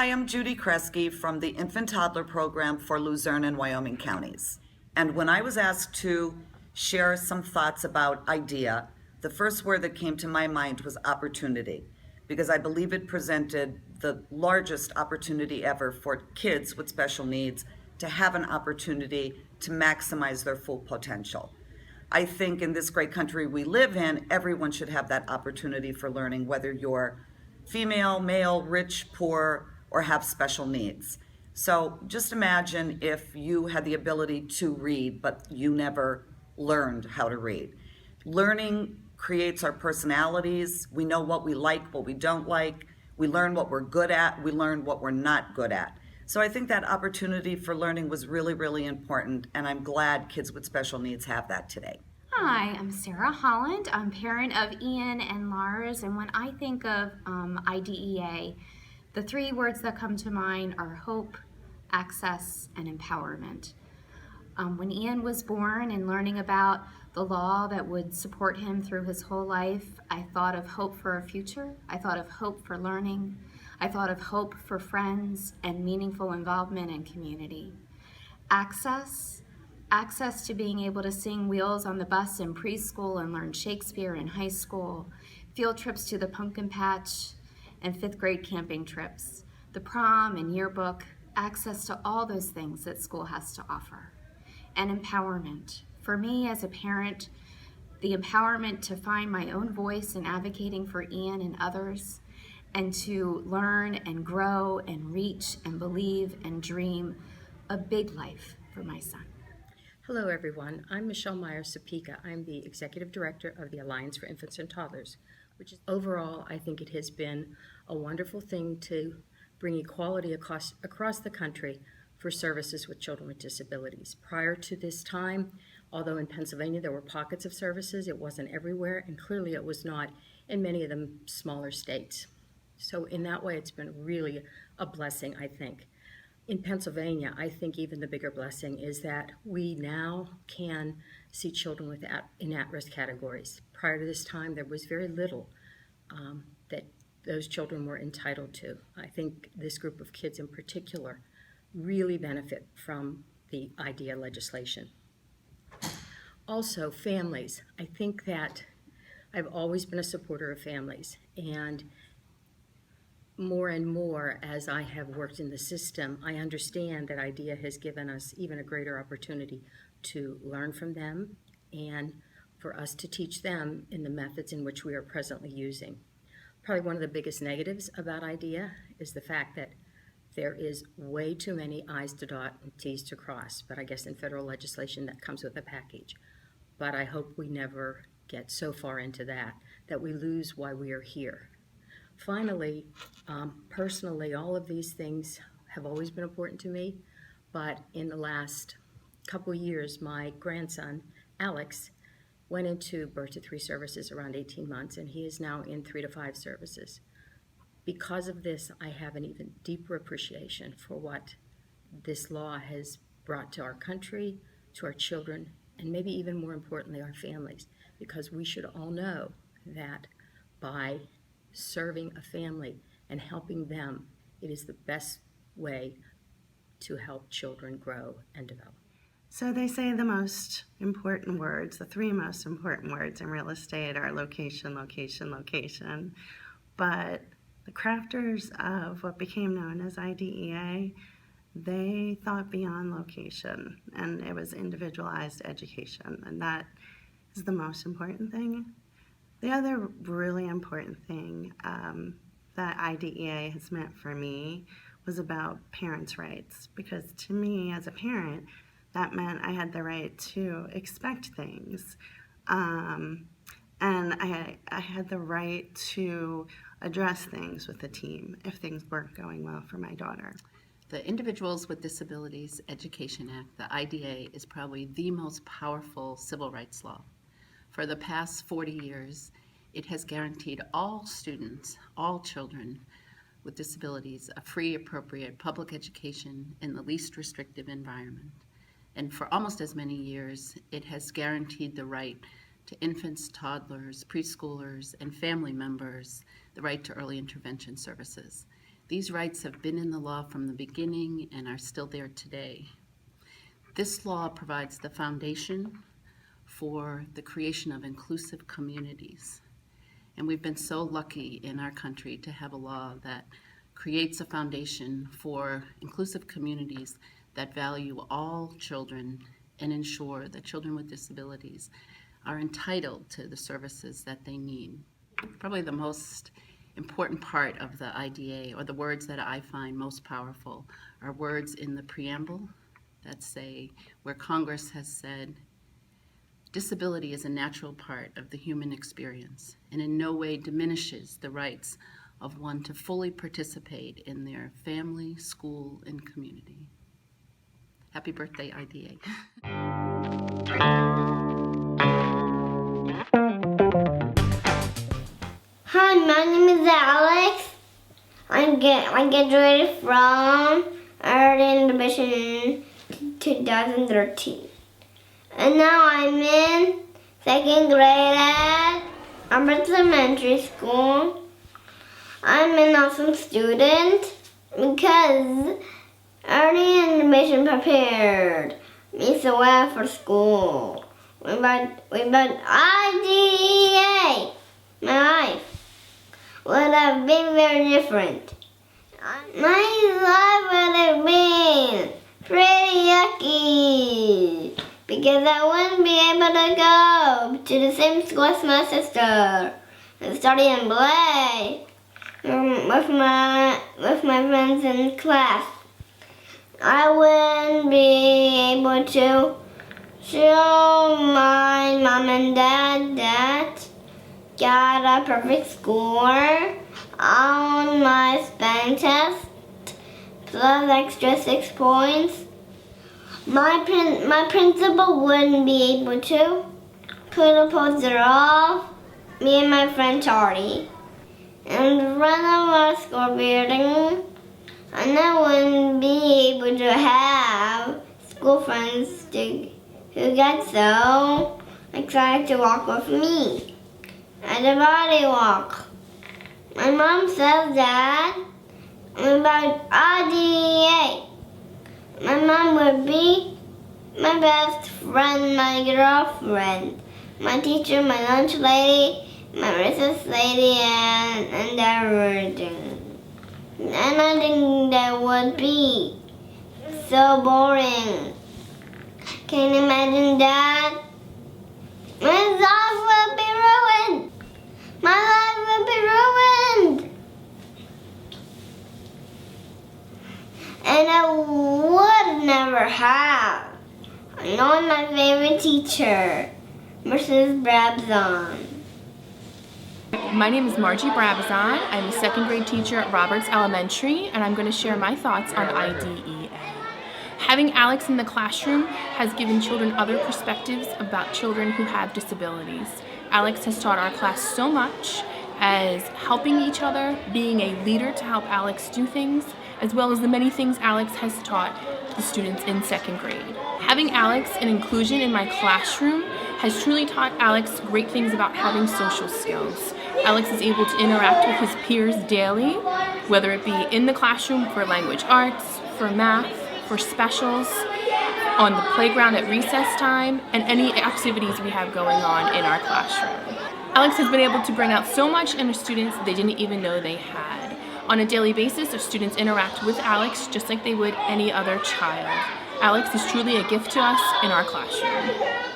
Hi, I'm Judy Kresge from the Infant Toddler Program for Luzerne and Wyoming counties. And when I was asked to share some thoughts about IDEA, the first word that came to my mind was opportunity, because I believe it presented the largest opportunity ever for kids with special needs to have an opportunity to maximize their full potential. I think in this great country we live in, everyone should have that opportunity for learning, whether you're female, male, rich, poor, or have special needs. So just imagine if you had the ability to read, but you never learned how to read. Learning creates our personalities. We know what we like, what we don't like. We learn what we're good at. We learn what we're not good at. So I think that opportunity for learning was really, really important, and I'm glad kids with special needs have that today. Hi, I'm Sarah Holland. I'm parent of Ian and Lars, and when I think of IDEA, the three words that come to mind are hope, access, and empowerment. When Ian was born and learning about the law that would support him through his whole life, I thought of hope for a future. I thought of hope for learning. I thought of hope for friends and meaningful involvement in community. Access, access to being able to sing Wheels on the Bus in preschool and learn Shakespeare in high school, field trips to the pumpkin patch, and fifth grade camping trips, the prom and yearbook, access to all those things that school has to offer. And empowerment. For me as a parent, the empowerment to find my own voice in advocating for Ian and others, and to learn and grow and reach and believe and dream a big life for my son. Hello, everyone. I'm Michelle Myers-Sapika. I'm the Executive Director of the Alliance for Infants and Toddlers, which is overall, I think it has been a wonderful thing to bring equality across the country for services with children with disabilities. Prior to this time, although in Pennsylvania there were pockets of services, it wasn't everywhere, and clearly it was not in many of the smaller states. So in that way, it's been really a blessing, I think. In Pennsylvania, I think even the bigger blessing is that we now can see children in at-risk categories. Prior to this time, there was very little that those children were entitled to. I think this group of kids in particular really benefit from the IDEA legislation. Also, families. I think that I've always been a supporter of families, and more and more as I have worked in the system, I understand that IDEA has given us even a greater opportunity to learn from them and for us to teach them in the methods in which we are presently using. Probably one of the biggest negatives about IDEA is the fact that there is way too many I's to dot and T's to cross, but I guess in federal legislation that comes with a package. But I hope we never get so far into that we lose why we are here. Finally, personally, all of these things have always been important to me, but in the last couple years, my grandson, Alex, went into birth to 3 services around 18 months, and he is now in 3 to 5 services. Because of this, I have an even deeper appreciation for what this law has brought to our country, to our children, and maybe even more importantly, our families, because we should all know that by serving a family and helping them, it is the best way to help children grow and develop. So they say the most important words, the 3 most important words in real estate are location, location, location. But the crafters of what became known as IDEA, they thought beyond location, and it was individualized education, and that is the most important thing. The other really important thing that IDEA has meant for me was about parents' rights, because to me as a parent, that meant I had the right to expect things. And I had the right to address things with the team if things weren't going well for my daughter. The Individuals with Disabilities Education Act, the IDA, is probably the most powerful civil rights law. For the past 40 years, it has guaranteed all students, all children with disabilities, a free, appropriate public education in the least restrictive environment. And for almost as many years, it has guaranteed the right to infants, toddlers, preschoolers, and family members the right to early intervention services. These rights have been in the law from the beginning and are still there today. This law provides the foundation for the creation of inclusive communities. And we've been so lucky in our country to have a law that creates a foundation for inclusive communities that value all children and ensure that children with disabilities are entitled to the services that they need. Probably the most important part of the IDA, or the words that I find most powerful, are words in the preamble that say, where Congress has said, disability is a natural part of the human experience and in no way diminishes the rights of one to fully participate in their family, school, and community. Happy birthday, IDA. Hi, my name is Alex. I graduated from Early Intermission in 2013. And now I'm in 2nd grade at Roberts Elementary School. I'm an awesome student because Early Intermission prepared me so well for school. Without IDEA, my life would have been very different. My life would have been pretty yucky because I wouldn't be able to go to the same school as my sister and study and play with my friends in class. I wouldn't be able to show my mom and dad that got a perfect score on my spelling test, plus extra 6 points. My principal wouldn't be able to put a poster of me and my friend Charlie in front of our school building, and I wouldn't be able to have school friends who got so excited to walk with me at the body walk. My mom says that about IDEA, my mom would be my best friend, my girlfriend, my teacher, my lunch lady, my recess lady, and everything. And I think that would be so boring. Can you imagine that? My life will be ruined. My life will be ruined. And I would never have known my favorite teacher, Mrs. Brabazon. My name is Margie Brabazon. I'm a 2nd grade teacher at Roberts Elementary, and I'm going to share my thoughts on IDEA. Having Alex in the classroom has given children other perspectives about children who have disabilities. Alex has taught our class so much as helping each other, being a leader to help Alex do things, as well as the many things Alex has taught the students in 2nd grade. Having Alex and inclusion in my classroom has truly taught Alex great things about having social skills. Alex is able to interact with his peers daily, whether it be in the classroom for language arts, for math, for specials, on the playground at recess time, and any activities we have going on in our classroom. Alex has been able to bring out so much in our students they didn't even know they had. On a daily basis, our students interact with Alex just like they would any other child. Alex is truly a gift to us in our classroom.